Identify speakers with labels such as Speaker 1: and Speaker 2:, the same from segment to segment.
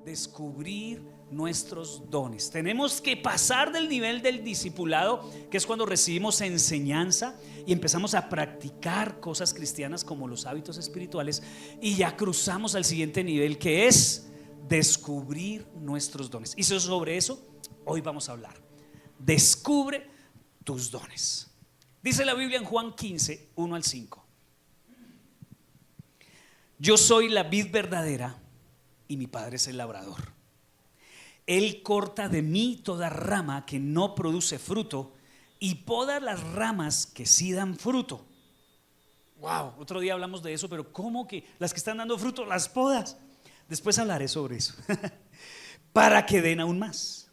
Speaker 1: descubrir nuestros dones. Tenemos que pasar del nivel del discipulado, que es cuando recibimos enseñanza y empezamos a practicar cosas cristianas como los hábitos espirituales, y ya cruzamos al siguiente nivel, que es descubrir nuestros dones. Y sobre eso hoy vamos a hablar. Descubre tus dones. Dice la Biblia en Juan 15, 1 al 5: yo soy la vid verdadera y mi Padre es el labrador. Él corta de mí toda rama que no produce fruto y poda las ramas que sí dan fruto. Wow, otro día hablamos de eso, pero ¿cómo que las que están dando fruto las podas? Después hablaré sobre eso. Para que den aún más.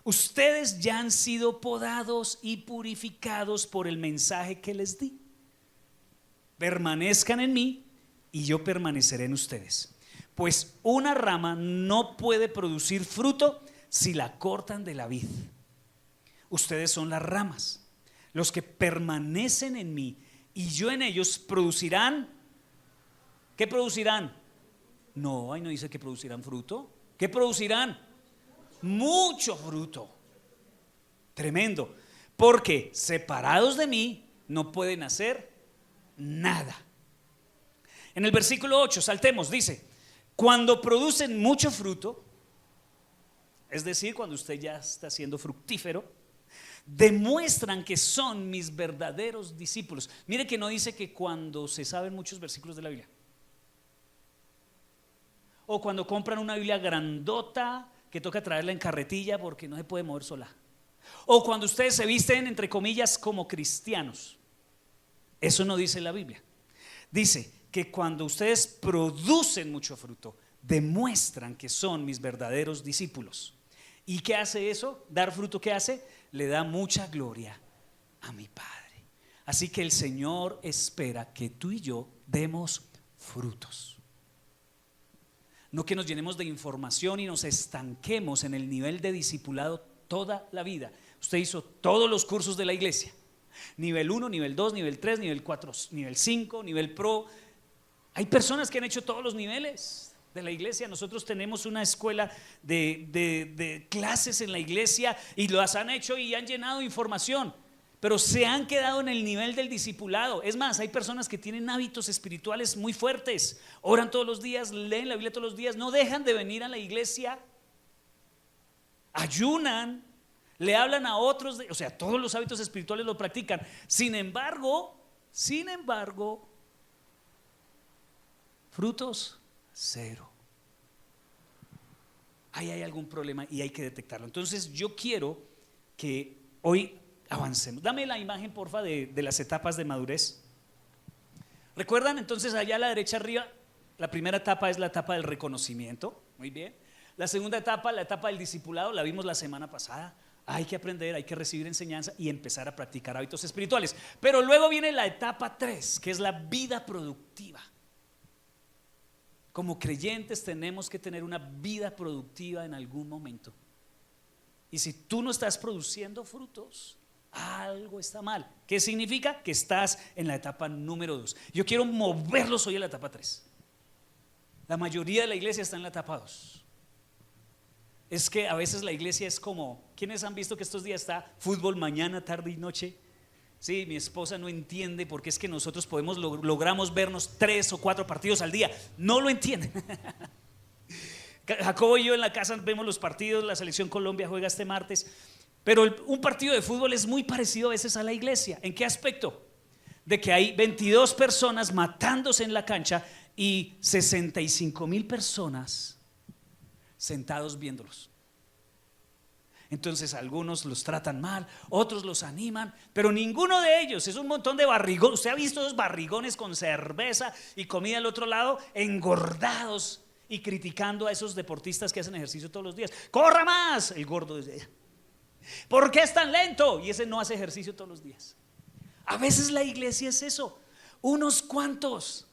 Speaker 1: Ustedes ya han sido podados y purificados por el mensaje que les di. Permanezcan en mí y yo permaneceré en ustedes. Pues una rama no puede producir fruto si la cortan de la vid. Ustedes son las ramas. Los que permanecen en mí y yo en ellos producirán. ¿Qué producirán? No, ahí no dice que producirán fruto. ¿Qué producirán? Mucho fruto. Tremendo. Porque separados de mí no pueden hacer nada. En el versículo 8, saltemos, dice: cuando producen mucho fruto, es decir, cuando usted ya está siendo fructífero, demuestran que son mis verdaderos discípulos. Mire que no dice que cuando se saben muchos versículos de la Biblia, o cuando compran una Biblia grandota que toca traerla en carretilla porque no se puede mover sola, o cuando ustedes se visten entre comillas como cristianos. Eso no dice la Biblia. Dice que cuando ustedes producen mucho fruto, demuestran que son mis verdaderos discípulos. ¿Y qué hace eso? Dar fruto, ¿qué hace? Le da mucha gloria a mi Padre. Así que el Señor espera que tú y yo demos frutos. No que nos llenemos de información y nos estanquemos en el nivel de discipulado toda la vida. Usted hizo todos los cursos de la iglesia: nivel 1, nivel 2, nivel 3, nivel 4, nivel 5, nivel pro. Hay personas que han hecho todos los niveles de la iglesia. Nosotros tenemos una escuela de clases en la iglesia y las han hecho y han llenado información, pero se han quedado en el nivel del discipulado. Es más, hay personas que tienen hábitos espirituales muy fuertes, oran todos los días, leen la Biblia todos los días, no dejan de venir a la iglesia, ayunan, le hablan a otros, o sea, todos los hábitos espirituales lo practican. Sin embargo, frutos cero. Ahí hay algún problema y hay que detectarlo. Entonces yo quiero que hoy avancemos. Dame la imagen, porfa, de las etapas de madurez. ¿Recuerdan? Entonces allá a la derecha arriba, la primera etapa es la etapa del reconocimiento. Muy bien. La segunda etapa, la etapa del discipulado, la vimos la semana pasada. Hay que aprender, hay que recibir enseñanza y empezar a practicar hábitos espirituales. Pero luego viene la etapa 3, que es la vida productiva. Como creyentes tenemos que tener una vida productiva en algún momento. Y si tú no estás produciendo frutos, algo está mal. ¿Qué significa? Que estás en la etapa número 2. Yo quiero moverlos hoy a la etapa 3. La mayoría de la iglesia está en la etapa 2. Es que a veces la iglesia es como, ¿quiénes han visto que estos días está fútbol mañana, tarde y noche? Sí, mi esposa no entiende por qué es que nosotros logramos vernos 3 o 4 partidos al día. No lo entienden. Jacobo y yo en la casa vemos los partidos. La selección Colombia juega este martes. Pero un partido de fútbol es muy parecido a veces a la iglesia. ¿En qué aspecto? De que hay 22 personas matándose en la cancha y 65,000 personas sentados viéndolos. Entonces algunos los tratan mal, otros los animan, pero ninguno de ellos es un montón de barrigones. Usted ha visto esos barrigones con cerveza y comida al otro lado, engordados, y criticando a esos deportistas que hacen ejercicio todos los días. ¡Corra más! El gordo desde allá. ¿Por qué es tan lento? Y ese no hace ejercicio todos los días. A veces la iglesia es eso, unos cuantos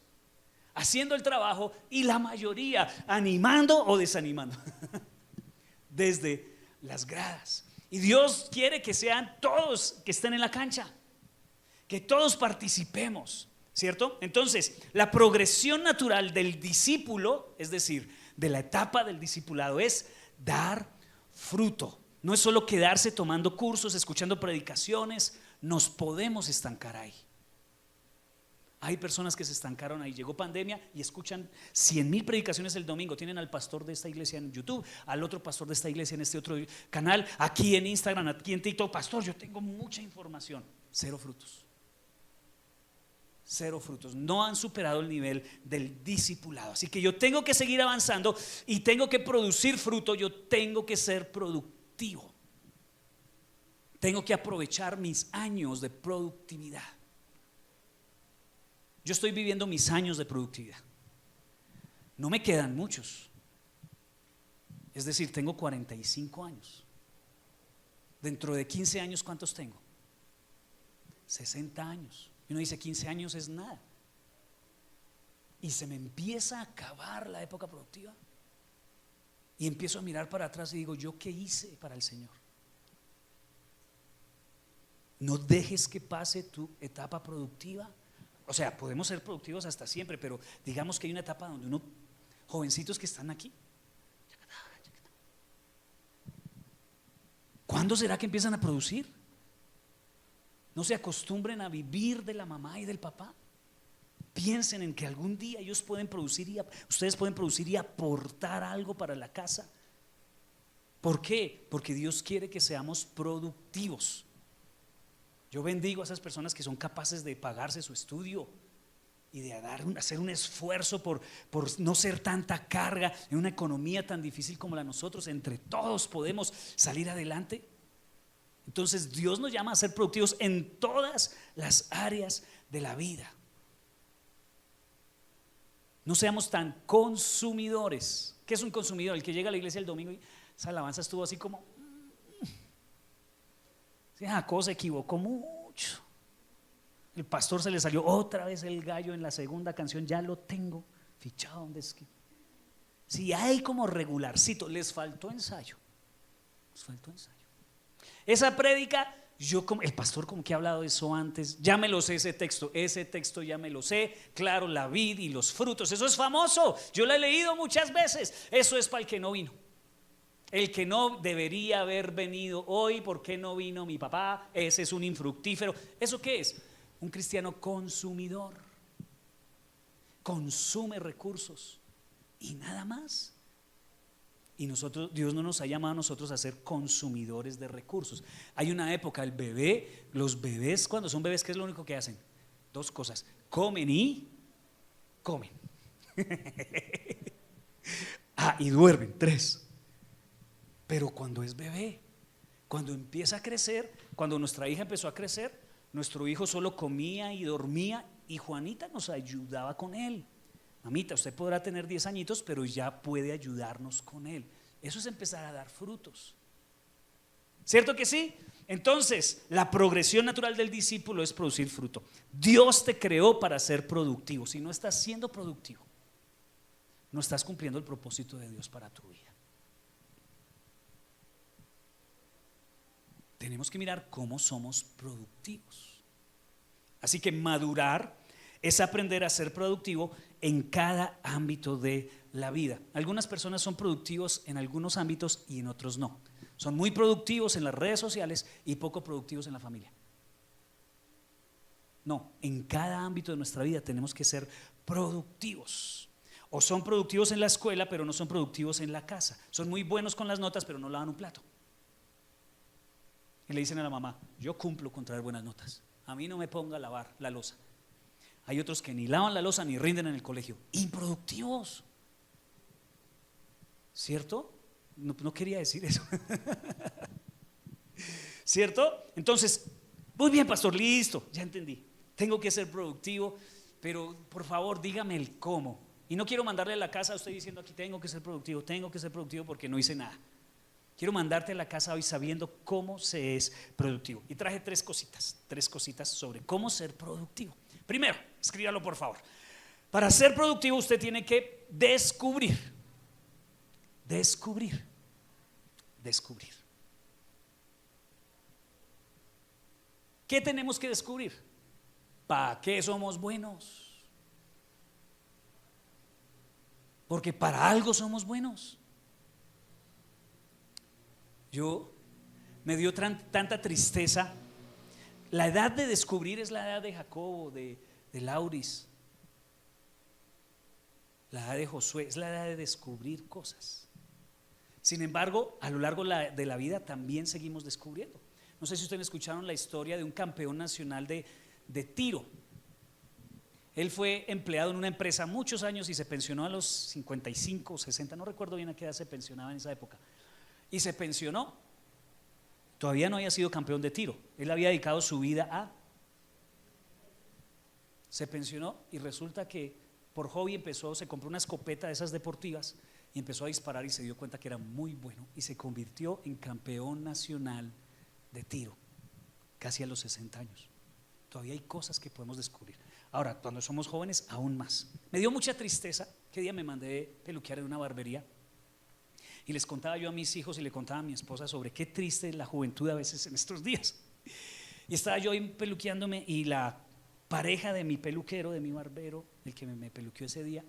Speaker 1: haciendo el trabajo y la mayoría animando o desanimando desde las gradas. Y Dios quiere que sean todos que estén en la cancha, que todos participemos, ¿cierto? Entonces, la progresión natural del discípulo, es decir, de la etapa del discipulado es dar fruto. No es solo quedarse tomando cursos, escuchando predicaciones. Nos podemos estancar ahí. Hay personas que se estancaron ahí. Llegó pandemia y escuchan 100,000 predicaciones el domingo. Tienen al pastor de esta iglesia en YouTube, al otro pastor de esta iglesia en este otro canal, aquí en Instagram, aquí en TikTok. Pastor, yo tengo mucha información. Cero frutos. Cero frutos. No han superado el nivel del discipulado. Así que yo tengo que seguir avanzando y tengo que producir fruto. Yo tengo que ser productivo. Tengo que aprovechar mis años de productividad. Yo estoy viviendo mis años de productividad. No me quedan muchos. Es decir, tengo 45 años. Dentro de 15 años, ¿cuántos tengo? 60 años. Y uno dice, 15 años es nada. Y se me empieza a acabar la época productiva. Y empiezo a mirar para atrás y digo, ¿yo qué hice para el Señor? No dejes que pase tu etapa productiva. O sea, podemos ser productivos hasta siempre, pero digamos que hay una etapa donde uno, jovencitos que están aquí, ¿cuándo será que empiezan a producir? No se acostumbren a vivir de la mamá y del papá. Piensen en que algún día ellos pueden producir ustedes pueden producir y aportar algo para la casa. ¿Por qué? Porque Dios quiere que seamos productivos. Yo bendigo a esas personas que son capaces de pagarse su estudio y de hacer un esfuerzo por no ser tanta carga en una economía tan difícil como la de nosotros. Entre todos podemos salir adelante. Entonces Dios nos llama a ser productivos en todas las áreas de la vida. No seamos tan consumidores. ¿Qué es un consumidor? El que llega a la iglesia el domingo y esa alabanza estuvo así como Jacob se equivocó mucho. El pastor se le salió otra vez el gallo en la segunda canción. Ya lo tengo fichado. ¿Dónde es que? Si hay como regularcito, les faltó ensayo. Les faltó ensayo. Esa prédica, el pastor como que ha hablado de eso antes. Ya me lo sé ese texto ya me lo sé. Claro, la vid y los frutos, eso es famoso. Yo lo he leído muchas veces. Eso es para el que no vino. El que no debería haber venido hoy, ¿por qué no vino mi papá? Ese es un infructífero. ¿Eso qué es? Un cristiano consumidor. Consume recursos y nada más. Y nosotros, Dios no nos ha llamado a nosotros a ser consumidores de recursos. Hay una época, los bebés cuando son bebés, ¿qué es lo único que hacen? Dos cosas: comen y comen. Y duermen. 3. Pero cuando es bebé, cuando empieza a crecer, cuando nuestra hija empezó a crecer, nuestro hijo solo comía y dormía y Juanita nos ayudaba con él. Mamita, usted podrá tener 10 añitos, pero ya puede ayudarnos con él. Eso es empezar a dar frutos. ¿Cierto que sí? Entonces, la progresión natural del discípulo es producir fruto. Dios te creó para ser productivo. Si no estás siendo productivo, no estás cumpliendo el propósito de Dios para tu vida. Tenemos que mirar cómo somos productivos. Así que madurar es aprender a ser productivo en cada ámbito de la vida. Algunas personas son productivos en algunos ámbitos y en otros no. Son muy productivos en las redes sociales y poco productivos en la familia. No, en cada ámbito de nuestra vida tenemos que ser productivos. O son productivos en la escuela, pero no son productivos en la casa. Son muy buenos con las notas, pero no lavan un plato. Y le dicen a la mamá: yo cumplo con traer buenas notas, a mí no me ponga a lavar la loza. Hay otros que ni lavan la loza ni rinden en el colegio. Improductivos. ¿Cierto? No quería decir eso. ¿Cierto? Entonces, muy bien, pastor, listo, ya entendí. Tengo que ser productivo, pero por favor dígame el cómo. Y no quiero mandarle a la casa a usted diciendo aquí tengo que ser productivo porque no hice nada. Quiero mandarte a la casa hoy sabiendo cómo se es productivo. Y traje 3 cositas sobre cómo ser productivo. Primero, escríbalo por favor. Para ser productivo usted tiene que descubrir. ¿Qué tenemos que descubrir? ¿Para qué somos buenos? porque para algo somos buenos. Me dio tanta tristeza. La edad de descubrir es la edad de Jacobo, de Lauris, la edad de Josué, es la edad de descubrir cosas. Sin embargo, a lo largo de la vida también seguimos descubriendo. No sé si ustedes escucharon la historia de un campeón nacional de tiro. Él fue empleado en una empresa muchos años y se pensionó a los 55 o 60, no recuerdo bien a qué edad se pensionaba en esa época. Y se pensionó. Todavía no había sido campeón de tiro. Él había dedicado su vida a... Se pensionó y resulta que por hobby se compró una escopeta de esas deportivas y empezó a disparar y se dio cuenta que era muy bueno y se convirtió en campeón nacional de tiro, casi a los 60 años. Todavía hay cosas que podemos descubrir. Ahora, cuando somos jóvenes, aún más. Me dio mucha tristeza. ¿Qué día me mandé peluquear en una barbería? Y les contaba yo a mis hijos y le contaba a mi esposa sobre qué triste es la juventud a veces en estos días. Y estaba yo ahí peluqueándome y la pareja de mi peluquero, de mi barbero, el que me peluqueó ese día,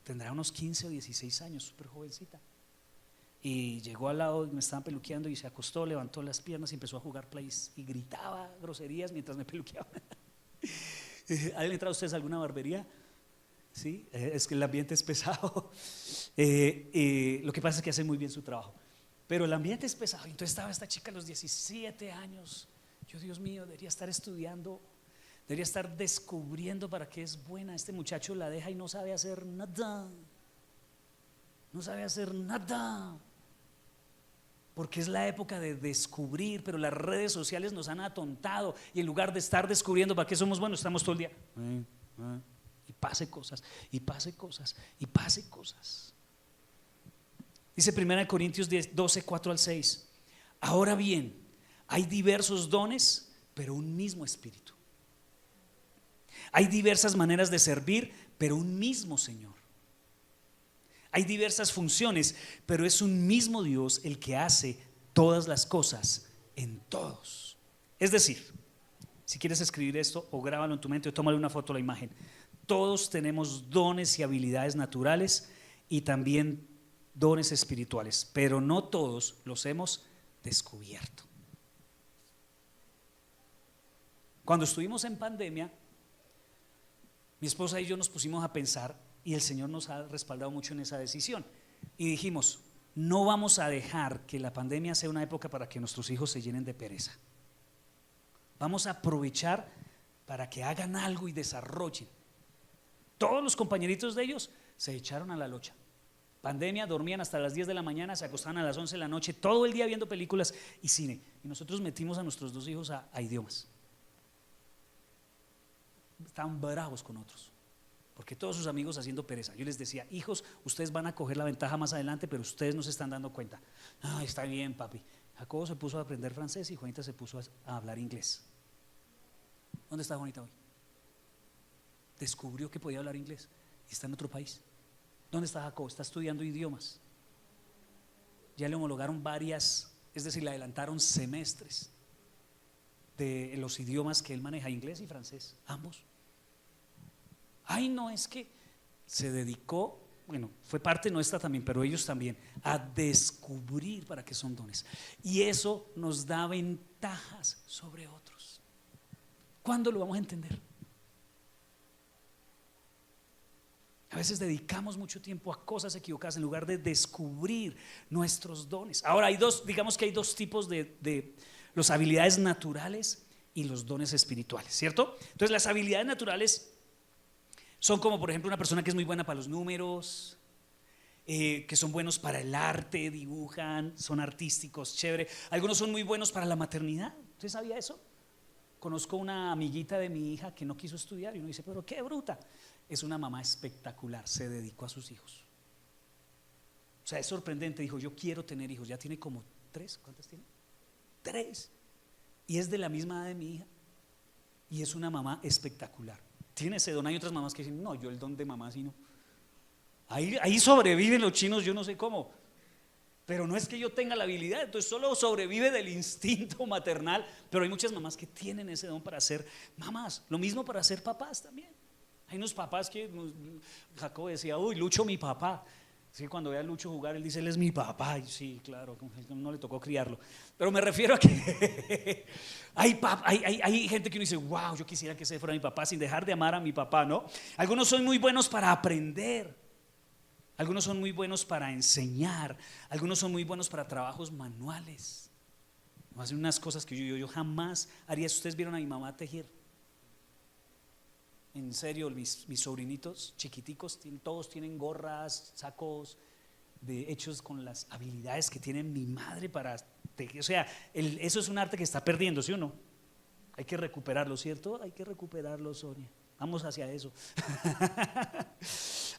Speaker 1: tendrá unos 15 o 16 años, súper jovencita. Y llegó al lado, me estaban peluqueando y se acostó, levantó las piernas y empezó a jugar plays y gritaba groserías mientras me peluqueaba. ¿Han entrado ustedes a alguna barbería? Sí, es que el ambiente es pesado. Lo que pasa es que hace muy bien su trabajo, pero el ambiente es pesado. Entonces estaba esta chica a los 17 años. Yo, Dios mío, debería estar estudiando, debería estar descubriendo para qué es buena. Este muchacho la deja y no sabe hacer nada. No sabe hacer nada. Porque es la época de descubrir, pero las redes sociales nos han atontado y en lugar de estar descubriendo para qué somos buenos, estamos todo el día y pase cosas, y pase cosas, y pase cosas. Dice 1 Corintios 12, 4 al 6. Ahora bien, hay diversos dones, pero un mismo espíritu. Hay diversas maneras de servir, pero un mismo Señor. Hay diversas funciones, pero es un mismo Dios el que hace todas las cosas en todos. Es decir, si quieres escribir esto o grábalo en tu mente o tómale una foto a la imagen. Todos tenemos dones y habilidades naturales y también dones espirituales, pero no todos los hemos descubierto. Cuando estuvimos en pandemia, mi esposa y yo nos pusimos a pensar y el Señor nos ha respaldado mucho en esa decisión y dijimos: no vamos a dejar que la pandemia sea una época para que nuestros hijos se llenen de pereza. Vamos a aprovechar para que hagan algo y desarrollen. Todos los compañeritos de ellos se echaron a la locha. Pandemia, dormían hasta las 10 de la mañana, se acostaban a las 11 de la noche, todo el día viendo películas y cine. Y nosotros metimos a nuestros dos hijos a idiomas. Estaban bravos con otros, porque todos sus amigos haciendo pereza. Yo les decía: hijos, ustedes van a coger la ventaja más adelante, pero ustedes no se están dando cuenta. Ay, está bien, papi. Jacobo se puso a aprender francés y Juanita se puso a hablar inglés. ¿Dónde está Juanita hoy? Descubrió que podía hablar inglés y está en otro país. ¿Dónde está Jacobo? Está estudiando idiomas. Ya le homologaron varias, es decir, le adelantaron semestres de los idiomas que él maneja, inglés y francés, ambos. Ay, no, es que se dedicó, bueno, fue parte nuestra también, pero ellos también, a descubrir para qué son dones. Y eso nos da ventajas sobre otros. ¿Cuándo lo vamos a entender? A veces dedicamos mucho tiempo a cosas equivocadas en lugar de descubrir nuestros dones. Ahora digamos que hay dos tipos de las habilidades naturales y los dones espirituales, ¿cierto? Entonces las habilidades naturales son como, por ejemplo, una persona que es muy buena para los números, que son buenos para el arte, dibujan, son artísticos, chévere. Algunos son muy buenos para la maternidad. ¿Usted sabía eso? Conozco una amiguita de mi hija que no quiso estudiar y uno dice: pero qué bruta. Es una mamá espectacular, se dedicó a sus hijos. O sea, es sorprendente, dijo: yo quiero tener hijos. Ya tiene como 3, ¿cuántas tiene? 3. Y es de la misma edad de mi hija. Y es una mamá espectacular. Tiene ese don. Hay otras mamás que dicen: no, yo el don de mamá sí no. Ahí sobreviven los chinos, yo no sé cómo. Pero no es que yo tenga la habilidad, entonces solo sobrevive del instinto maternal. Pero hay muchas mamás que tienen ese don para ser mamás. Lo mismo para ser papás también. Hay unos papás que Jacob decía, uy, Lucho mi papá. Sí, cuando ve a Lucho jugar, él dice, él es mi papá. Y sí, claro, no le tocó criarlo. Pero me refiero a que hay gente que uno dice, wow, yo quisiera que ese fuera mi papá, sin dejar de amar a mi papá, ¿no? Algunos son muy buenos para aprender, algunos son muy buenos para enseñar, algunos son muy buenos para trabajos manuales. Hacen unas cosas que yo jamás haría. Si ustedes vieron a mi mamá tejer, en serio, mis sobrinitos chiquiticos, todos tienen gorras, sacos hechos con las habilidades que tiene mi madre para tejer. O sea, eso es un arte que está perdiendo, ¿sí o no? Hay que recuperarlo, ¿cierto? Hay que recuperarlo, Sonia. Vamos hacia eso.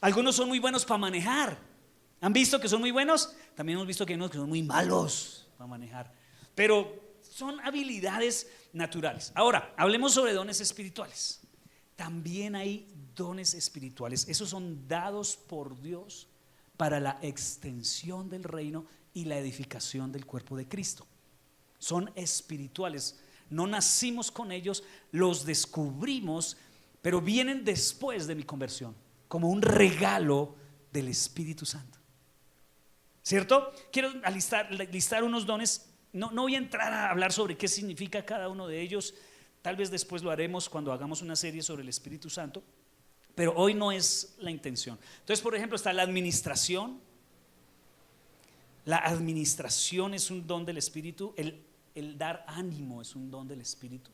Speaker 1: Algunos son muy buenos para manejar. ¿Han visto que son muy buenos? También hemos visto que hay unos que son muy malos para manejar. Pero son habilidades naturales. Ahora, hablemos sobre dones espirituales. También hay dones espirituales. Esos son dados por Dios para la extensión del reino y la edificación del cuerpo de Cristo. Son espirituales. No nacimos con ellos, los descubrimos, pero vienen después de mi conversión, como un regalo del Espíritu Santo. ¿Cierto? Quiero listar unos dones. No voy a entrar a hablar sobre qué significa cada uno de ellos. Tal vez después lo haremos cuando hagamos una serie sobre el Espíritu Santo, pero hoy no es la intención. Entonces, por ejemplo, está la administración. La administración es un don del Espíritu. El dar ánimo es un don del Espíritu.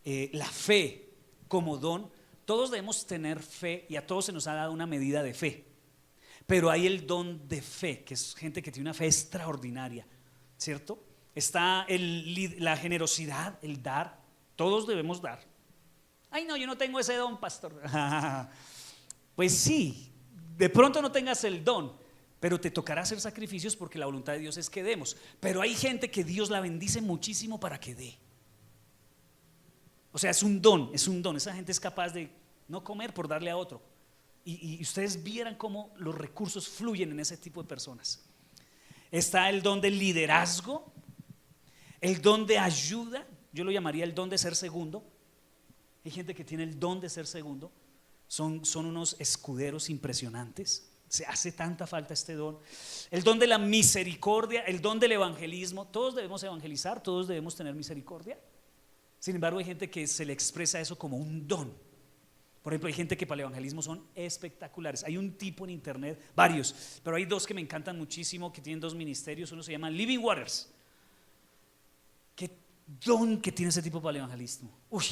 Speaker 1: La fe como don. Todos debemos tener fe y a todos se nos ha dado una medida de fe. Pero hay el don de fe, que es gente que tiene una fe extraordinaria, ¿cierto? Está la generosidad, el dar. Todos debemos dar. Ay, no, yo no tengo ese don, pastor. Pues sí, de pronto no tengas el don, pero te tocará hacer sacrificios porque la voluntad de Dios es que demos. Pero hay gente que Dios la bendice muchísimo para que dé. O sea, es un don. Esa gente es capaz de no comer por darle a otro. Y ustedes vieran cómo los recursos fluyen en ese tipo de personas. Está el don del liderazgo, el don de ayuda. Yo lo llamaría el don de ser segundo. Hay gente que tiene el don de ser segundo. Son unos escuderos impresionantes. Se hace tanta falta este don. El don de la misericordia, el don del evangelismo. Todos debemos evangelizar, todos debemos tener misericordia. Sin embargo, hay gente que se le expresa eso como un don. Por ejemplo, hay gente que para el evangelismo son espectaculares. Hay un tipo en internet, varios, pero hay dos que me encantan muchísimo, que tienen dos ministerios. Uno se llama Living Waters. Qué don que tiene ese tipo para el evangelismo. Uy,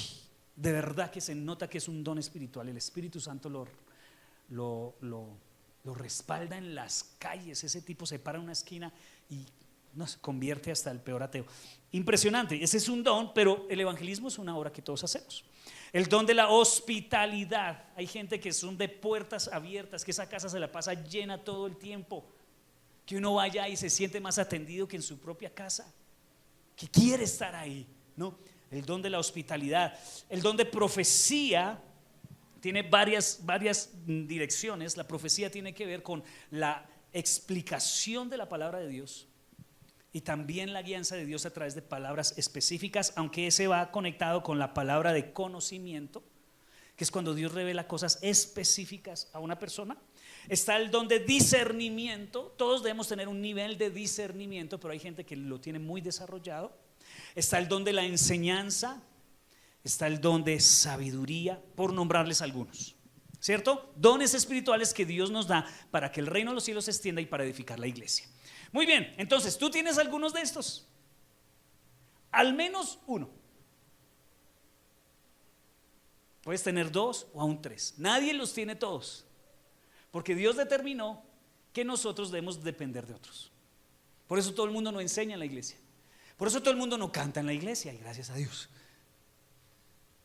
Speaker 1: de verdad que se nota que es un don espiritual. El Espíritu Santo lo respalda en las calles. Ese tipo se para en una esquina y no, se convierte hasta el peor ateo. Impresionante, ese es un don, pero el evangelismo es una obra que todos hacemos. El don de la hospitalidad. Hay gente que son de puertas abiertas, que esa casa se la pasa llena todo el tiempo, que uno vaya y se siente más atendido que en su propia casa, que quiere estar ahí, ¿no? El don de la hospitalidad. El don de profecía tiene varias direcciones. La profecía tiene que ver con la explicación de la palabra de Dios y también la guianza de Dios a través de palabras específicas, aunque ese va conectado con la palabra de conocimiento, que es cuando Dios revela cosas específicas a una persona. Está el don de discernimiento. Todos debemos tener un nivel de discernimiento, pero hay gente que lo tiene muy desarrollado. Está el don de la enseñanza. Está el don de sabiduría, por nombrarles algunos, ¿cierto? Dones espirituales que Dios nos da para que el reino de los cielos se extienda y para edificar la iglesia. Muy bien, entonces tú tienes algunos de estos, al menos uno. Puedes tener dos o aún tres. Nadie los tiene todos, porque Dios determinó que nosotros debemos depender de otros. Por eso todo el mundo no enseña en la iglesia. Por eso todo el mundo no canta en la iglesia, y gracias a Dios.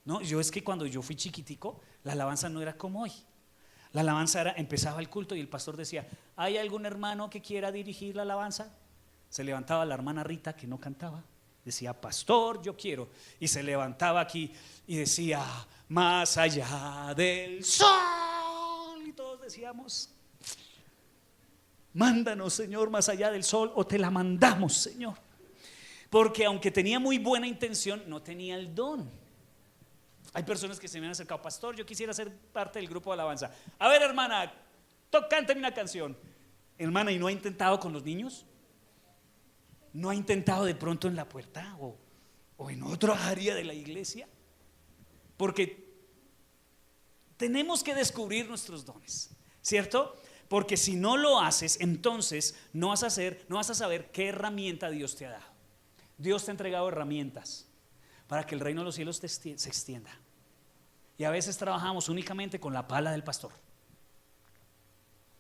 Speaker 1: No, es que cuando yo fui chiquitico, la alabanza no era como hoy. La alabanza empezaba el culto y el pastor decía: ¿hay algún hermano que quiera dirigir la alabanza? Se levantaba la hermana Rita, que no cantaba, decía: pastor, yo quiero. Y se levantaba aquí y decía: más allá del sol. Y todos decíamos: mándanos, Señor, más allá del sol, o te la mandamos, Señor. Porque aunque tenía muy buena intención, no tenía el don. Hay personas que se me han acercado, pastor, yo quisiera ser parte del grupo de alabanza. A ver, hermana, cántame una canción. Hermana, ¿y no ha intentado con los niños? ¿No ha intentado de pronto en la puerta o en otra área de la iglesia? Porque tenemos que descubrir nuestros dones, ¿cierto? Porque si no lo haces, entonces no vas a saber qué herramienta Dios te ha dado. Dios te ha entregado herramientas para que el reino de los cielos se extienda. Y a veces trabajamos únicamente con la pala del pastor.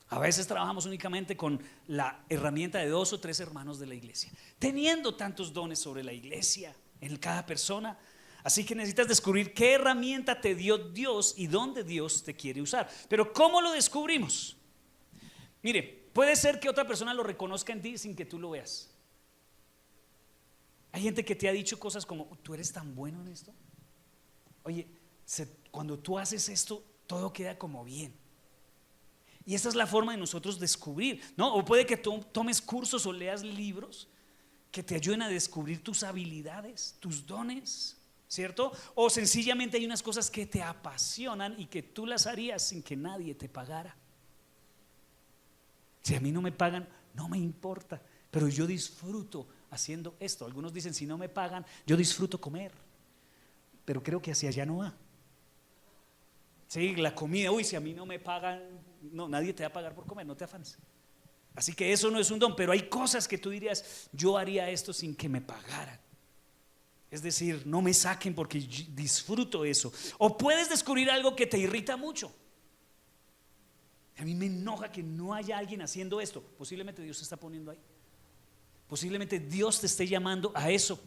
Speaker 1: A veces trabajamos únicamente con la herramienta de 2 o 3 hermanos de la iglesia, teniendo tantos dones sobre la iglesia en cada persona. Así que necesitas descubrir qué herramienta te dio Dios y dónde Dios te quiere usar. Pero ¿cómo lo descubrimos? Mire, puede ser que otra persona lo reconozca en ti sin que tú lo veas. Hay gente que te ha dicho cosas como: tú eres tan bueno en esto. Oye, cuando tú haces esto, todo queda como bien. Y esta es la forma de nosotros descubrir, ¿no? O puede que tú tomes cursos o leas libros que te ayuden a descubrir tus habilidades, tus dones, ¿cierto? O sencillamente hay unas cosas que te apasionan y que tú las harías sin que nadie te pagara. Si a mí no me pagan, no me importa, pero yo disfruto haciendo esto. Algunos dicen: si no me pagan, yo disfruto comer. Pero creo que hacia allá no va. Sí, la comida, si a mí no me pagan, no, nadie te va a pagar por comer, no te afanes. Así que eso no es un don, pero hay cosas que tú dirías: yo haría esto sin que me pagaran. Es decir, no me saquen porque disfruto eso. O puedes descubrir algo que te irrita mucho. A mí me enoja que no haya alguien haciendo esto. Posiblemente Dios te está poniendo ahí. Posiblemente Dios te esté llamando a eso.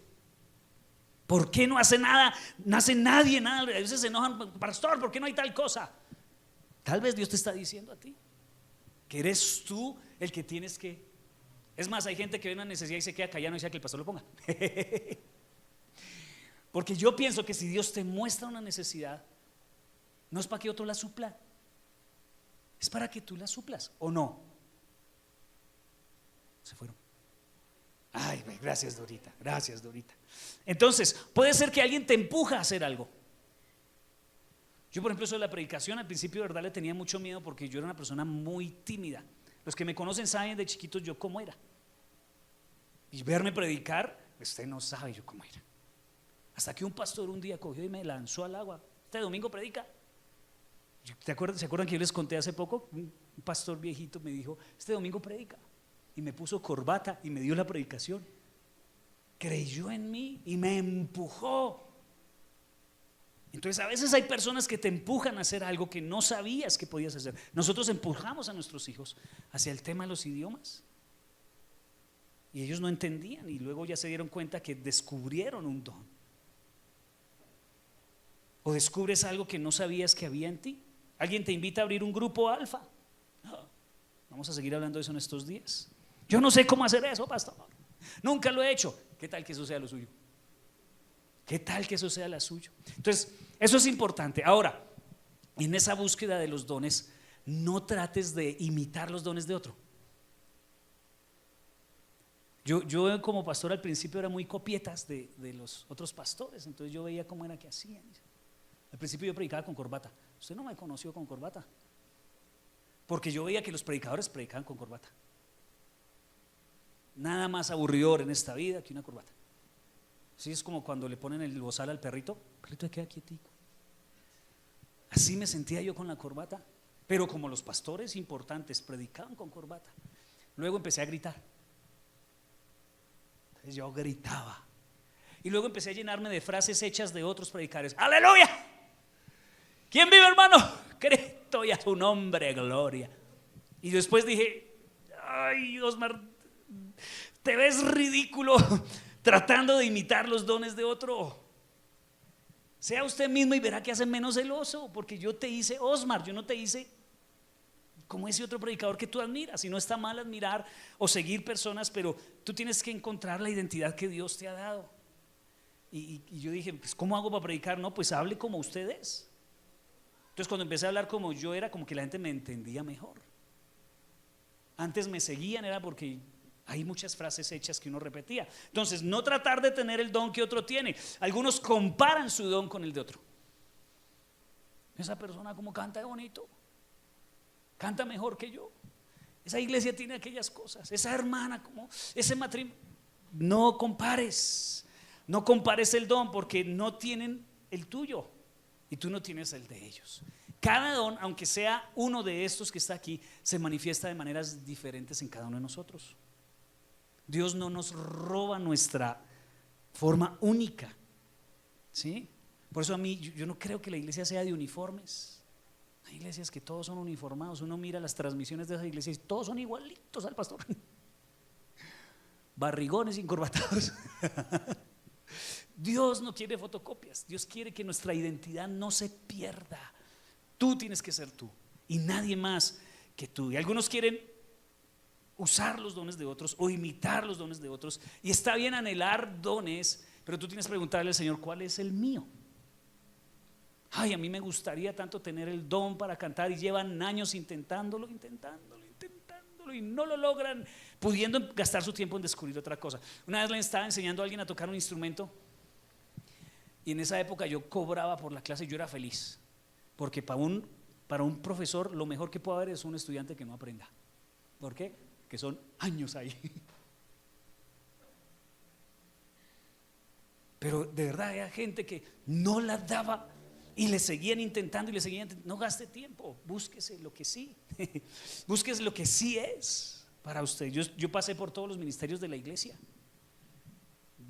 Speaker 1: ¿Por qué no hace nada? No hace nadie nada. A veces se enojan: pastor, ¿por qué no hay tal cosa? Tal vez Dios te está diciendo a ti que eres tú el que tienes que. Es más, hay gente que ve una necesidad y se queda callado y dice que el pastor lo ponga. Porque yo pienso que si Dios te muestra una necesidad, no es para que otro la supla, es para que tú la suplas. ¿O no? Se fueron. Ay, gracias Dorita, gracias Dorita. Entonces, puede ser que alguien te empuja a hacer algo. Yo, por ejemplo, eso de la predicación, al principio de verdad le tenía mucho miedo porque yo era una persona muy tímida. Los que me conocen saben de chiquitos yo cómo era. Y verme predicar, usted no sabe yo cómo era. Hasta que un pastor un día cogió y me lanzó al agua: este domingo predica. ¿Se acuerdan que yo les conté hace poco? Un pastor viejito me dijo: este domingo predica. Y me puso corbata y me dio la predicación. Creyó en mí y me empujó. Entonces a veces hay personas que te empujan a hacer algo que no sabías que podías hacer. Nosotros empujamos a nuestros hijos hacia el tema de los idiomas y ellos no entendían, y luego ya se dieron cuenta que descubrieron un don. O descubres algo que no sabías que había en ti. Alguien te invita a abrir un grupo alfa. Vamos a seguir hablando de eso en estos días. Yo no sé cómo hacer eso, pastor, nunca lo he hecho. ¿Qué tal que eso sea lo suyo? ¿Qué tal que eso sea lo suyo? Entonces, eso es importante. Ahora, en esa búsqueda de los dones, no trates de imitar los dones de otro. Yo como pastor al principio era muy copietas de los otros pastores. Entonces yo veía cómo era que hacían. Al principio yo predicaba con corbata. Usted no me conoció con corbata, porque yo veía que los predicadores predicaban con corbata. Nada más aburridor en esta vida que una corbata. Así es como cuando le ponen el bozal al perrito. El perrito queda quietico. Así me sentía yo con la corbata. Pero como los pastores importantes predicaban con corbata, luego empecé a gritar. Entonces yo gritaba. Y luego empecé a llenarme de frases hechas de otros predicadores. ¡Aleluya! ¿Quién vive, hermano? Cristo y a su nombre, gloria. Y después dije: ay, Osmar, te ves ridículo tratando de imitar los dones de otro. Sea usted mismo y verá que hace menos celoso, porque yo te hice Osmar, yo no te hice como ese otro predicador que tú admiras. Y no está mal admirar o seguir personas, pero tú tienes que encontrar la identidad que Dios te ha dado. Y yo dije: pues ¿cómo hago para predicar? No, pues hable como usted es. Entonces cuando empecé a hablar como yo era, como que la gente me entendía mejor. Antes me seguían era porque hay muchas frases hechas que uno repetía. Entonces, no tratar de tener el don que otro tiene. Algunos comparan su don con el de otro. esa persona como canta de bonito, canta mejor que yo, esa iglesia tiene aquellas cosas, esa hermana como ese matrimonio. No compares, no compares el don, porque no tienen el tuyo y tú no tienes el de ellos. Cada don, aunque sea uno de estos que está aquí, se manifiesta de maneras diferentes en cada uno de nosotros. Dios no nos roba nuestra forma única, ¿sí? Por eso a mí, yo no creo que la iglesia sea de uniformes. Hay iglesias que todos son uniformados. Uno mira las transmisiones de esas iglesias y todos son igualitos al pastor, barrigones encorbatados. Dios no quiere fotocopias. Dios quiere que nuestra identidad no se pierda. Tú tienes que ser tú y nadie más que tú. Y algunos quieren usar los dones de otros o imitar los dones de otros, y está bien anhelar dones, pero tú tienes que preguntarle al Señor: ¿cuál es el mío? Ay, a mí me gustaría tanto tener el don para cantar, y llevan años intentándolo y no lo logran, pudiendo gastar su tiempo en descubrir otra cosa. Una vez le estaba enseñando a alguien a tocar un instrumento, y en esa época yo cobraba por la clase y yo era feliz, porque para un profesor lo mejor que puede haber es un estudiante que no aprenda. ¿Por qué? Que son años ahí. Pero de verdad había gente que no la daba y le seguían intentando y le seguían intentando. No gaste tiempo, búsquese lo que sí. Búsquese lo que sí es para usted. Yo pasé por todos los ministerios de la iglesia,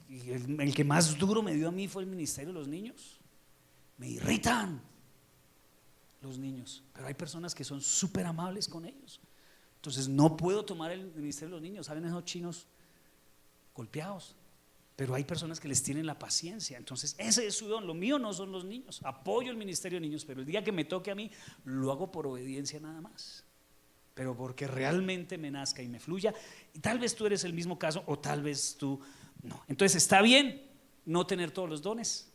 Speaker 1: y el que más duro me dio a mí fue el ministerio de los niños. Me irritan los niños, pero hay personas que son súper amables con ellos. Entonces no puedo tomar el ministerio de los niños. ¿Saben esos chinos golpeados? Pero hay personas que les tienen la paciencia. Entonces ese es su don. Lo mío no son los niños. Apoyo el ministerio de niños, pero el día que me toque a mí, lo hago por obediencia nada más, pero porque realmente me nazca y me fluya. Y tal vez tú eres el mismo caso, o tal vez tú no. Entonces está bien no tener todos los dones,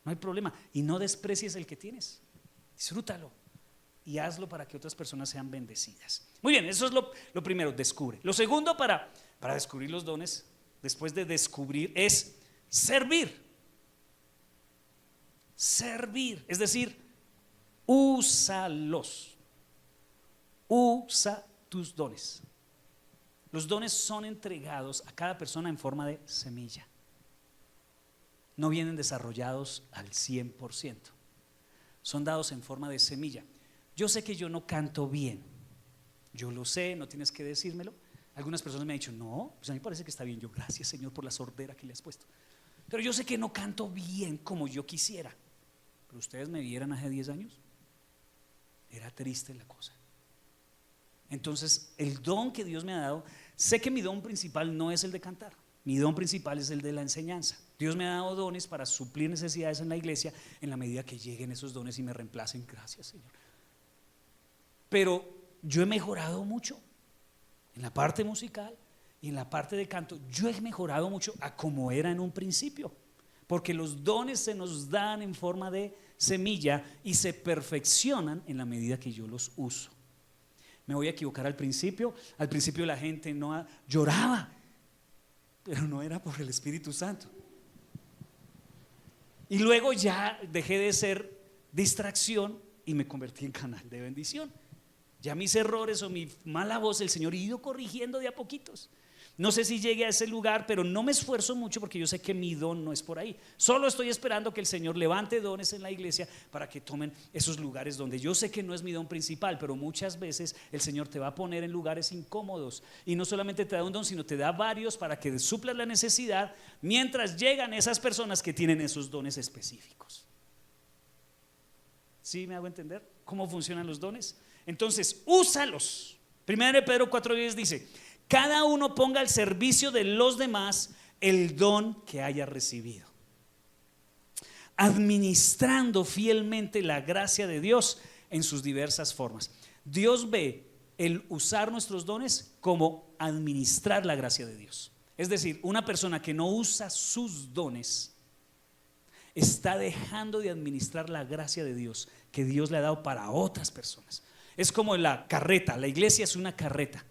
Speaker 1: no hay problema. Y no desprecies el que tienes, disfrútalo y hazlo para que otras personas sean bendecidas. Muy bien, eso es lo primero, descubre. Lo segundo para descubrir los dones, después de descubrir, es servir. Servir, es decir, úsalos. Usa tus dones. Los dones son entregados a cada persona en forma de semilla. No vienen desarrollados al 100%. Son dados en forma de semilla. Yo sé que yo no canto bien, yo lo sé, no tienes que decírmelo. Algunas personas me han dicho: no, pues a mí me parece que está bien. Yo: gracias, Señor, por la sordera que le has puesto. Pero yo sé que no canto bien como yo quisiera. Pero ustedes me vieran hace 10 años, era triste la cosa. Entonces el don que Dios me ha dado, sé que mi don principal no es el de cantar, mi don principal es el de la enseñanza. Dios me ha dado dones para suplir necesidades en la iglesia en la medida que lleguen esos dones y me reemplacen. Gracias, Señor. Pero yo he mejorado mucho en la parte musical y en la parte de canto. Yo he mejorado mucho a como era en un principio, porque los dones se nos dan en forma de semilla y se perfeccionan en la medida que yo los uso. Me voy a equivocar al principio la gente no lloraba, pero no era por el Espíritu Santo. Y luego ya dejé de ser distracción y me convertí en canal de bendición. Ya mis errores o mi mala voz, el Señor ha ido corrigiendo de a poquitos. No sé si llegue a ese lugar, pero no me esfuerzo mucho, porque yo sé que mi don no es por ahí. Solo estoy esperando que el Señor levante dones en la iglesia para que tomen esos lugares donde yo sé que no es mi don principal, pero muchas veces el Señor te va a poner en lugares incómodos, y no solamente te da un don, sino te da varios para que suplas la necesidad mientras llegan esas personas que tienen esos dones específicos. ¿Sí me hago entender cómo funcionan los dones? Entonces, úsalos. 1 Pedro 4:10 dice: cada uno ponga al servicio de los demás el don que haya recibido, administrando fielmente la gracia de Dios en sus diversas formas. Dios ve el usar nuestros dones como administrar la gracia de Dios. Es decir, una persona que no usa sus dones está dejando de administrar la gracia de Dios que Dios le ha dado para otras personas. Es como la carreta, la iglesia es una carreta,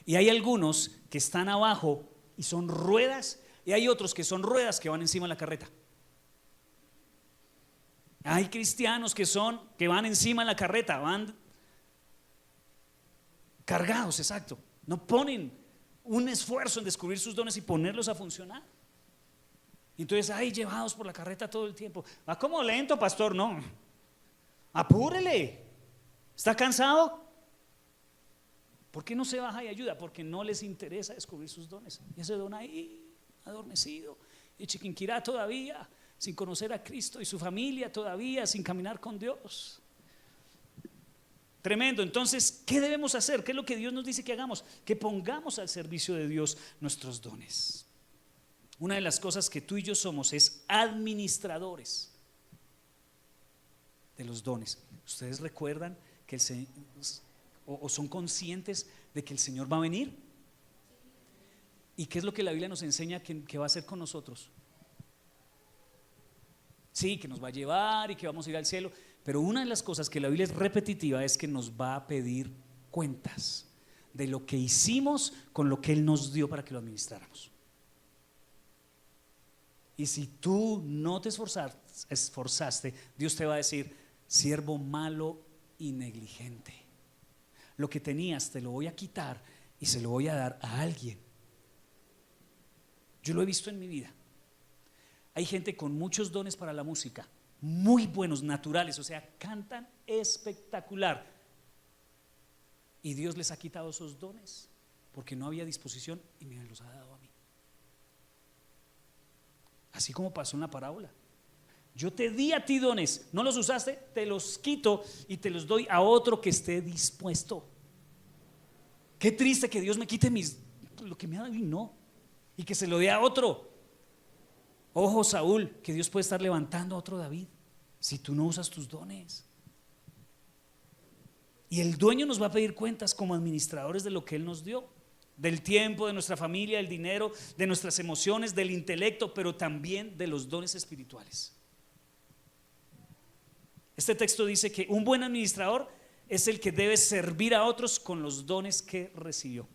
Speaker 1: y hay algunos que están abajo y son ruedas, y hay otros que son ruedas que van encima de la carreta. Hay cristianos que van encima en la carreta, van cargados, exacto. No ponen un esfuerzo en descubrir sus dones y ponerlos a funcionar. Y entonces, llevados por la carreta todo el tiempo. Va como lento, pastor, no. Apúrele. ¿Está cansado? ¿Por qué no se baja y ayuda? Porque no les interesa descubrir sus dones. Y ese don ahí, adormecido, y Chiquinquirá todavía, sin conocer a Cristo, y su familia todavía sin caminar con Dios. Tremendo. Entonces, ¿qué debemos hacer? ¿Qué es lo que Dios nos dice que hagamos? Que pongamos al servicio de Dios nuestros dones. Una de las cosas que tú y yo somos es administradores de los dones. ¿Ustedes recuerdan que o son conscientes de que el Señor va a venir? ¿Y qué es lo que la Biblia nos enseña que va a hacer con nosotros? Sí, que nos va a llevar y que vamos a ir al cielo. Pero una de las cosas que la Biblia es repetitiva es que nos va a pedir cuentas de lo que hicimos con lo que Él nos dio para que lo administráramos. Y si tú no te esforzaste, Dios te va a decir: siervo malo y negligente, lo que tenías te lo voy a quitar y se lo voy a dar a alguien. Yo lo he visto en mi vida. Hay gente con muchos dones para la música, muy buenos, naturales, o sea, cantan espectacular, y Dios les ha quitado esos dones porque no había disposición y me los ha dado a mí. Así como pasó en la parábola. Yo te di a ti dones, no los usaste, te los quito y te los doy a otro que esté dispuesto. Qué triste que Dios me quite lo que me ha dado y no, y que se lo dé a otro. Ojo, Saúl, que Dios puede estar levantando a otro David si tú no usas tus dones. Y el dueño nos va a pedir cuentas como administradores de lo que Él nos dio, del tiempo, de nuestra familia, del dinero, de nuestras emociones, del intelecto, pero también de los dones espirituales. Este texto dice que un buen administrador es el que debe servir a otros con los dones que recibió.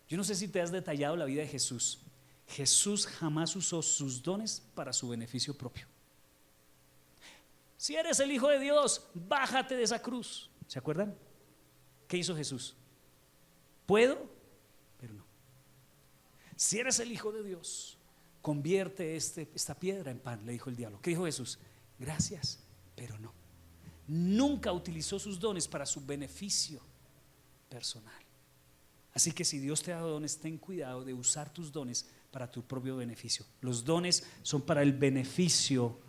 Speaker 1: Yo no sé si te has detallado la vida de Jesús. Jesús jamás usó sus dones para su beneficio propio. Si eres el Hijo de Dios, bájate de esa cruz. ¿Se acuerdan? ¿Qué hizo Jesús? ¿Puedo? Pero no. Si eres el Hijo de Dios, convierte esta piedra en pan, le dijo el diablo. ¿Qué dijo Jesús? Gracias, pero no. Nunca utilizó sus dones para su beneficio personal. Así que si Dios te ha dado dones, ten cuidado de usar tus dones para tu propio beneficio. Los dones son para el beneficio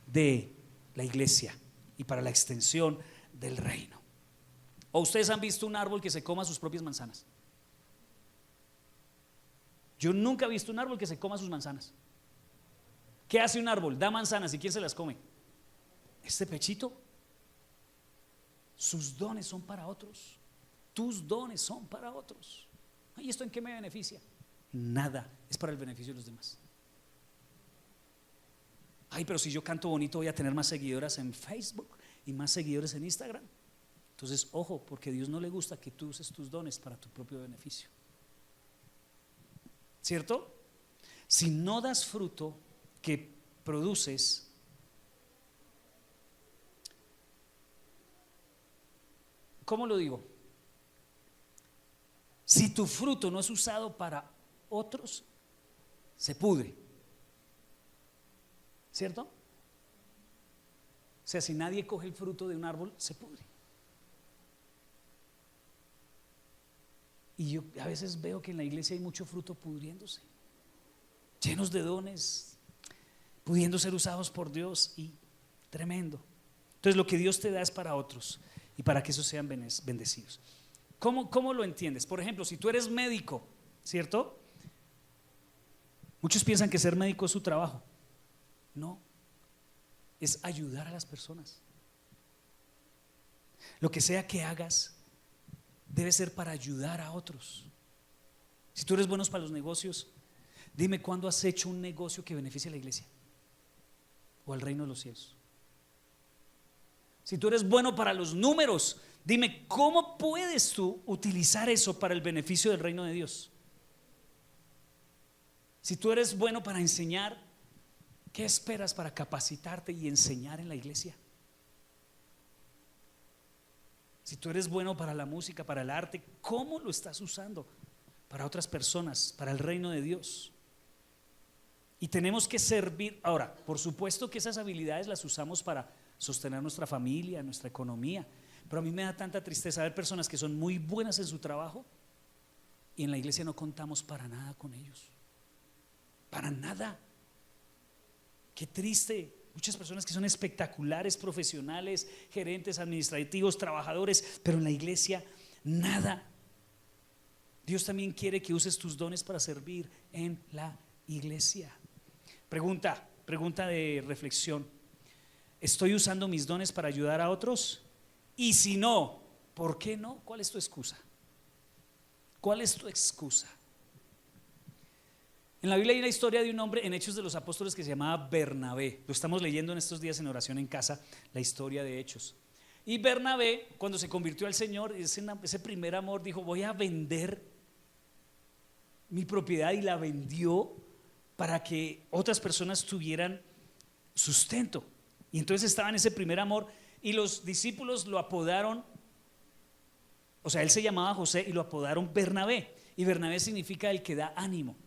Speaker 1: de la iglesia y para la extensión del reino. ¿O ustedes han visto un árbol que se coma sus propias manzanas? Yo nunca he visto un árbol que se coma sus manzanas. ¿Qué hace un árbol? Da manzanas, ¿y quién se las come? Este pechito. Sus dones son para otros. Tus dones son para otros. ¿Y esto en qué me beneficia? Nada, es para el beneficio de los demás. Pero si yo canto bonito voy a tener más seguidoras en Facebook y más seguidores en Instagram. Entonces, ojo, porque a Dios no le gusta que tú uses tus dones para tu propio beneficio. ¿Cierto? Si no das fruto que produces, ¿cómo lo digo? Si tu fruto no es usado para otros, se pudre. ¿Cierto? O sea, si nadie coge el fruto de un árbol, se pudre. Y yo a veces veo que en la iglesia hay mucho fruto pudriéndose, llenos de dones, pudiendo ser usados por Dios, y tremendo. Entonces lo que Dios te da es para otros y para que esos sean bendecidos. ¿Cómo lo entiendes? Por ejemplo, si tú eres médico, ¿cierto? Muchos piensan que ser médico es su trabajo. No, es ayudar a las personas. Lo que sea que hagas debe ser para ayudar a otros. Si tú eres bueno para los negocios, dime cuándo has hecho un negocio que beneficie a la iglesia o al reino de los cielos. Si tú eres bueno para los números, dime cómo puedes tú utilizar eso para el beneficio del reino de Dios. Si tú eres bueno para enseñar, ¿qué esperas para capacitarte y enseñar en la iglesia? Si tú eres bueno para la música, para el arte, ¿cómo lo estás usando para otras personas, para el reino de Dios? Y tenemos que servir. Ahora, por supuesto que esas habilidades las usamos para sostener nuestra familia, nuestra economía, pero a mí me da tanta tristeza ver personas que son muy buenas en su trabajo y en la iglesia no contamos para nada con ellos, para nada. Qué triste. Muchas personas que son espectaculares, profesionales, gerentes administrativos, trabajadores, pero en la iglesia nada. Dios también quiere que uses tus dones para servir en la iglesia. Pregunta de reflexión: ¿estoy usando mis dones para ayudar a otros? Y si no, ¿por qué no? ¿Cuál es tu excusa? ¿Cuál es tu excusa? En la Biblia hay una historia de un hombre en Hechos de los Apóstoles que se llamaba Bernabé. Lo estamos leyendo en estos días en oración en casa, la historia de Hechos. Y Bernabé, cuando se convirtió al Señor, ese primer amor, dijo: voy a vender mi propiedad, y la vendió para que otras personas tuvieran sustento. Y entonces estaba en ese primer amor, y los discípulos lo apodaron, o sea, él se llamaba José y lo apodaron Bernabé. Y Bernabé significa el que da ánimo.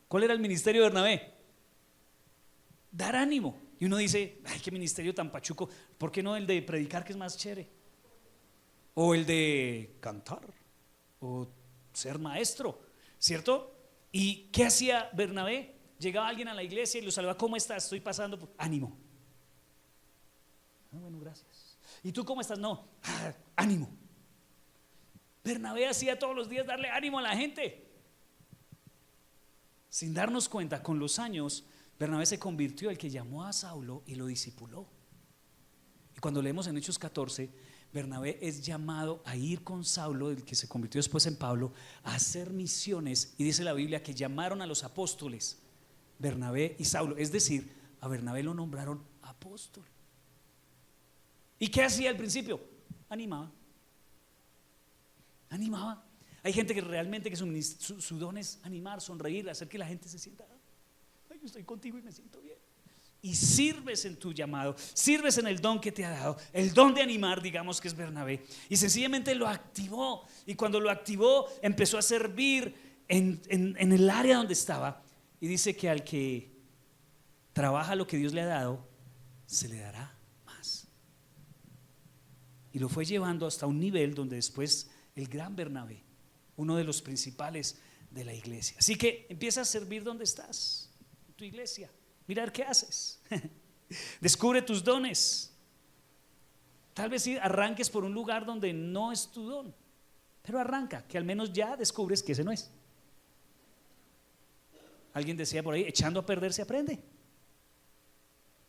Speaker 1: ¿Cuál era el ministerio de Bernabé? Dar ánimo. Y uno dice: ay, qué ministerio tan pachuco, ¿por qué no el de predicar, que es más chévere? O el de cantar, o ser maestro, ¿cierto? ¿Y qué hacía Bernabé? Llegaba alguien a la iglesia y lo saludaba: ¿cómo estás? Estoy pasando por ánimo. Bueno, gracias. ¿Y tú cómo estás? No, ánimo. Bernabé hacía todos los días darle ánimo a la gente. Sin darnos cuenta, con los años, Bernabé se convirtió en el que llamó a Saulo y lo discipuló. Y cuando leemos en Hechos 14, Bernabé es llamado a ir con Saulo, el que se convirtió después en Pablo, a hacer misiones. Y dice la Biblia que llamaron a los apóstoles Bernabé y Saulo, es decir, a Bernabé lo nombraron apóstol. ¿Y qué hacía al principio? Animaba. Hay gente que realmente que su don es animar, sonreír, hacer que la gente se sienta: ay, yo estoy contigo y me siento bien. Y sirves en tu llamado, sirves en el don que te ha dado, el don de animar, digamos que es Bernabé. Y sencillamente lo activó, y cuando lo activó empezó a servir en el área donde estaba. Y dice que al que trabaja lo que Dios le ha dado, se le dará más. Y lo fue llevando hasta un nivel donde después el gran Bernabé, uno de los principales de la iglesia. Así que empieza a servir donde estás, en tu iglesia. Mirar qué haces. Descubre tus dones. Tal vez arranques por un lugar donde no es tu don, pero arranca, que al menos ya descubres que ese no es. Alguien decía por ahí: echando a perder se aprende.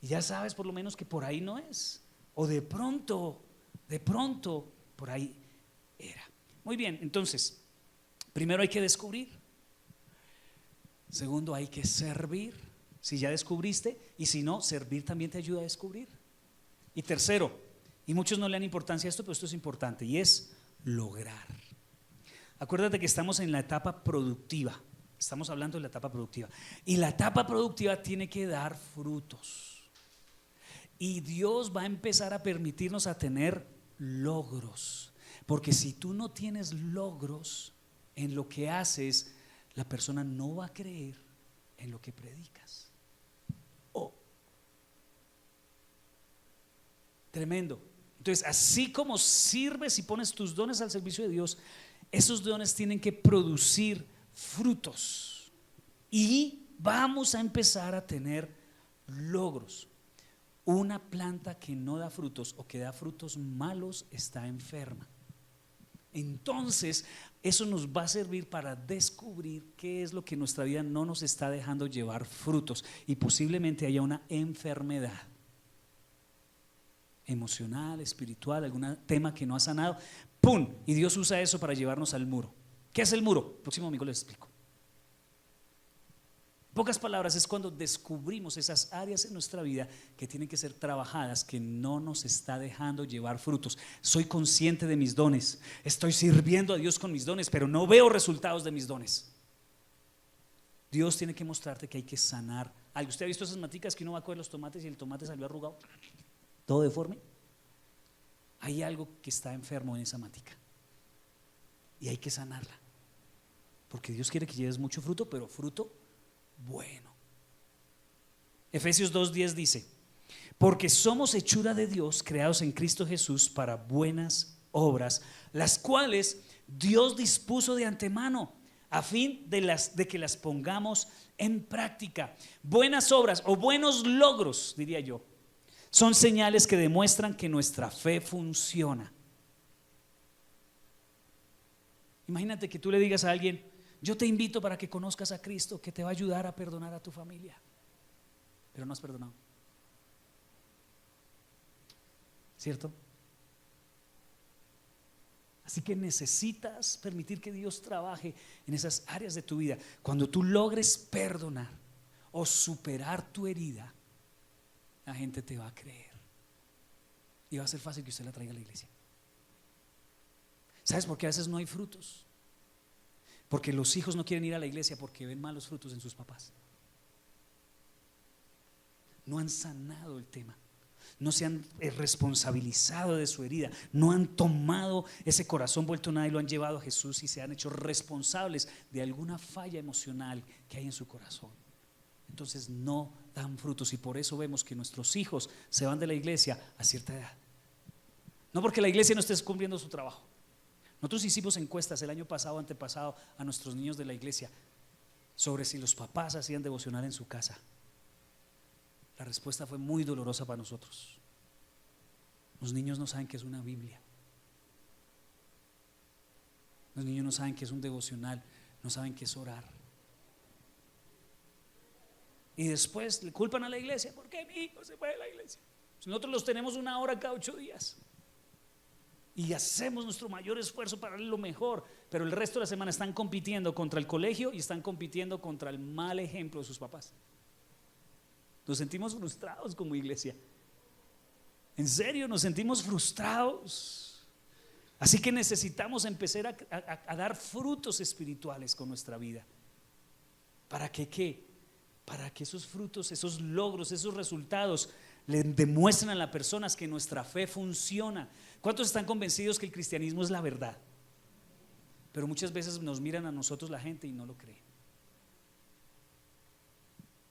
Speaker 1: Y ya sabes por lo menos que por ahí no es. O de pronto por ahí era. Muy bien, entonces, primero hay que descubrir. Segundo, hay que servir. Si ya descubriste, y si no, servir también te ayuda a descubrir. Y tercero, y muchos no le dan importancia a esto, pero esto es importante, y es lograr. Acuérdate que estamos en la etapa productiva. Estamos hablando de la etapa productiva. Y la etapa productiva tiene que dar frutos. Y Dios va a empezar a permitirnos a tener logros. Porque si tú no tienes logros en lo que haces, la persona no va a creer en lo que predicas. Tremendo. Entonces, así como sirves y pones tus dones al servicio de Dios, esos dones tienen que producir frutos. Y vamos a empezar a tener logros. Una planta que no da frutos o que da frutos malos está enferma. Entonces, eso nos va a servir para descubrir qué es lo que en nuestra vida no nos está dejando llevar frutos, y posiblemente haya una enfermedad emocional, espiritual, algún tema que no ha sanado. ¡Pum! Y Dios usa eso para llevarnos al muro. ¿Qué es el muro? Próximo domingo les explico. Pocas palabras, es cuando descubrimos esas áreas en nuestra vida que tienen que ser trabajadas, que no nos está dejando llevar frutos. Soy consciente de mis dones, estoy sirviendo a Dios con mis dones, pero no veo resultados de mis dones. Dios tiene que mostrarte que hay que sanar algo. ¿Usted ha visto esas maticas que uno va a coger los tomates y el tomate salió arrugado, todo deforme? hay algo que está enfermo en esa matica y hay que sanarla, porque Dios quiere que lleves mucho fruto, pero fruto bueno. Efesios 2:10 dice: porque somos hechura de Dios, creados en Cristo Jesús para buenas obras, las cuales Dios dispuso de antemano a fin de que las pongamos en práctica. Buenas obras o buenos logros, diría yo, son señales que demuestran que nuestra fe funciona. Imagínate que tú le digas a alguien: yo te invito para que conozcas a Cristo, que te va a ayudar a perdonar a tu familia, pero no has perdonado, ¿cierto? Así que necesitas permitir que Dios trabaje en esas áreas de tu vida. Cuando tú logres perdonar o superar tu herida, la gente te va a creer y va a ser fácil que usted la traiga a la iglesia. ¿Sabes por qué a veces no hay frutos? Porque los hijos no quieren ir a la iglesia porque ven malos frutos en sus papás. No han sanado el tema, no se han responsabilizado de su herida, no han tomado ese corazón vuelto nada y lo han llevado a Jesús y se han hecho responsables de alguna falla emocional que hay en su corazón. Entonces no dan frutos, y por eso vemos que nuestros hijos se van de la iglesia a cierta edad. No porque la iglesia no esté cumpliendo su trabajo. Nosotros hicimos encuestas el año pasado, antepasado, a nuestros niños de la iglesia sobre si los papás hacían devocional en su casa. La respuesta fue muy dolorosa para nosotros. Los niños no saben qué es una Biblia. Los niños no saben qué es un devocional, no saben qué es orar. Y después le culpan a la iglesia: ¿por qué mi hijo se fue de la iglesia? Nosotros los tenemos 1 hora cada 8 días y hacemos nuestro mayor esfuerzo para darle lo mejor, pero el resto de la semana están compitiendo contra el colegio y están compitiendo contra el mal ejemplo de sus papás. Nos sentimos frustrados como iglesia. En serio, nos sentimos frustrados. Así que necesitamos empezar a dar frutos espirituales con nuestra vida. ¿Para que qué? Para que esos frutos, esos logros, esos resultados le demuestren a las personas que nuestra fe funciona. ¿Cuántos están convencidos que el cristianismo es la verdad? Pero muchas veces nos miran a nosotros la gente y no lo creen.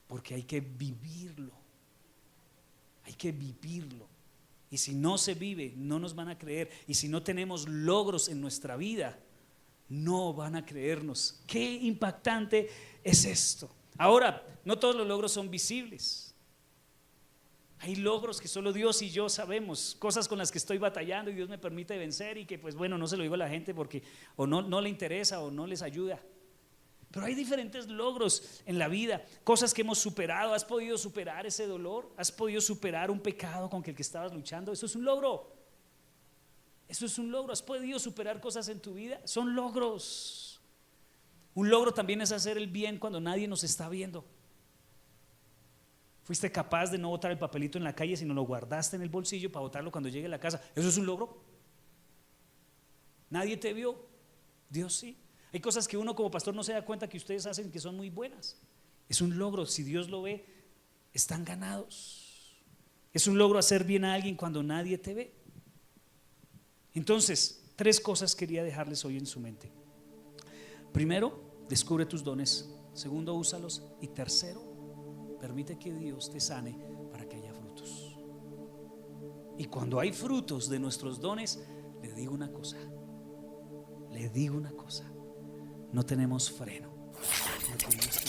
Speaker 1: Porque hay que vivirlo. Hay que vivirlo. Y si no se vive, no nos van a creer. Y si no tenemos logros en nuestra vida, no van a creernos. Qué impactante es esto. Ahora, no todos los logros son visibles. Hay logros que solo Dios y yo sabemos, cosas con las que estoy batallando y Dios me permite vencer, y que pues bueno, no se lo digo a la gente porque o no le interesa o no les ayuda. Pero hay diferentes logros en la vida, cosas que hemos superado. ¿Has podido superar ese dolor? ¿Has podido superar un pecado con el que estabas luchando? Eso es un logro. Eso es un logro. ¿Has podido superar cosas en tu vida? Son logros. Un logro también es hacer el bien cuando nadie nos está viendo. Fuiste capaz de no botar el papelito en la calle, sino lo guardaste en el bolsillo para botarlo cuando llegue a la casa. Eso es un logro. Nadie te vio, Dios sí. Hay cosas que uno como pastor no se da cuenta que ustedes hacen que son muy buenas. Es un logro. Si Dios lo ve, están ganados. Es un logro hacer bien a alguien cuando nadie te ve. Entonces, 3 cosas quería dejarles hoy en su mente. Primero, descubre tus dones. Segundo, úsalos. Y tercero, permite que Dios te sane para que haya frutos. Y cuando hay frutos de nuestros dones, le digo una cosa. No tenemos freno. Lo que Dios